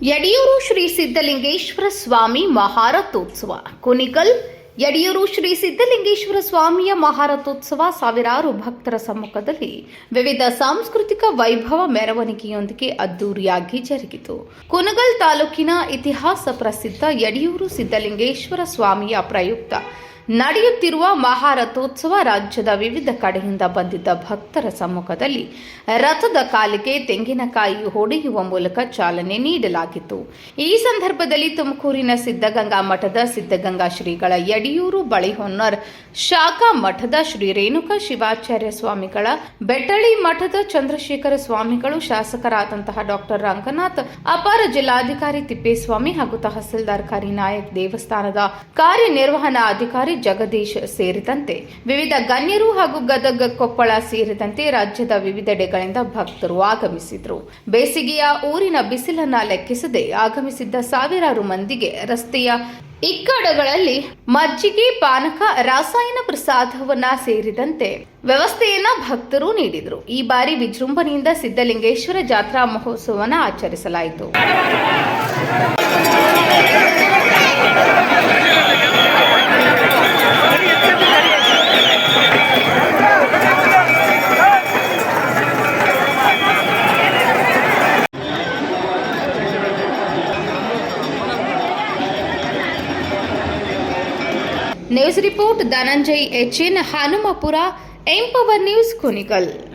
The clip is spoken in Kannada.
ಯಡಿಯೂರು ಶ್ರೀ ಸಿದ್ದಲಿಂಗೇಶ್ವರ ಸ್ವಾಮಿ ಮಹಾರಥೋತ್ಸವ ಕುಣಿಗಲ್. ಯಡಿಯೂರು ಶ್ರೀ ಸಿದ್ದಲಿಂಗೇಶ್ವರ ಸ್ವಾಮಿಯ ಮಹಾರಥೋತ್ಸವ ಸಾವಿರಾರು ಭಕ್ತರ ಸಮ್ಮುಖದಲ್ಲಿ ವಿವಿಧ ಸಾಂಸ್ಕೃತಿಕ ವೈಭವ ಮೆರವಣಿಗೆಯೊಂದಿಗೆ ಅದ್ದೂರಿಯಾಗಿ ಜರುಗಿತು. ಕುಣಿಗಲ್ ತಾಲೂಕಿನ ಇತಿಹಾಸ ಪ್ರಸಿದ್ಧ ಯಡಿಯೂರು ಸಿದ್ದಲಿಂಗೇಶ್ವರ ಸ್ವಾಮಿಯ ಪ್ರಯುಕ್ತ ನಡೆಯುತ್ತಿರುವ ಮಹಾರಥೋತ್ಸವ ರಾಜ್ಯದ ವಿವಿಧ ಕಡೆಯಿಂದ ಬಂದಿದ್ದ ಭಕ್ತರ ಸಮ್ಮುಖದಲ್ಲಿ ರಥದ ಕಾಲಿಗೆ ತೆಂಗಿನಕಾಯಿ ಹೊಡೆಯುವ ಮೂಲಕ ಚಾಲನೆ ನೀಡಲಾಗಿತ್ತು. ಈ ಸಂದರ್ಭದಲ್ಲಿ ತುಮಕೂರಿನ ಸಿದ್ಧಗಂಗಾ ಮಠದ ಸಿದ್ಧಗಂಗಾ ಶ್ರೀಗಳ ಯಡಿಯೂರು ಬಳಿಹೊನ್ನರ್ ಶಾಖಾ ಮಠದ ಶ್ರೀ ರೇಣುಕಾ ಶಿವಾಚಾರ್ಯ ಸ್ವಾಮಿಗಳ ಬೆಟ್ಟಳಿ ಮಠದ ಚಂದ್ರಶೇಖರ ಸ್ವಾಮಿಗಳು, ಶಾಸಕರಾದಂತಹ ಡಾಕ್ಟರ್ ರಂಗನಾಥ್, ಅಪರ ಜಿಲ್ಲಾಧಿಕಾರಿ ತಿಪ್ಪೇಸ್ವಾಮಿ ಹಾಗೂ ತಹಸೀಲ್ದಾರ್ ಕರಿನಾಯಕ್, ದೇವಸ್ಥಾನದ ಕಾರ್ಯನಿರ್ವಹಣಾ ಅಧಿಕಾರಿ ಜಗದೀಶ್ ಸೇರಿದಂತೆ ವಿವಿಧ ಗಣ್ಯರು ಹಾಗೂ ಗದಗ, ಕೊಪ್ಪಳ ಸೇರಿದಂತೆ ರಾಜ್ಯದ ವಿವಿಧೆಡೆಗಳಿಂದ ಭಕ್ತರು ಆಗಮಿಸಿದರು. ಬೇಸಿಗೆಯ ಊರಿನ ಬಿಸಿಲನ್ನ ಲೆಕ್ಕಿಸದೆ ಆಗಮಿಸಿದ್ದ ಸಾವಿರಾರು ಮಂದಿಗೆ ರಸ್ತೆಯ ಇಕ್ಕಡಗಳಲ್ಲಿ ಮಜ್ಜಿಗೆ, ಪಾನಕ, ರಾಸಾಯನ ಪ್ರಸಾದವನ್ನ ಸೇರಿದಂತೆ ವ್ಯವಸ್ಥೆಯನ್ನ ಭಕ್ತರು ನೀಡಿದರು. ಈ ಬಾರಿ ವಿಜೃಂಭಣೆಯಿಂದ ಸಿದ್ದಲಿಂಗೇಶ್ವರ ಜಾತ್ರಾ ಮಹೋತ್ಸವವನ್ನು ಆಚರಿಸಲಾಯಿತು. News report Dhananjay H N, Hanumapura, empower news, Kunigal.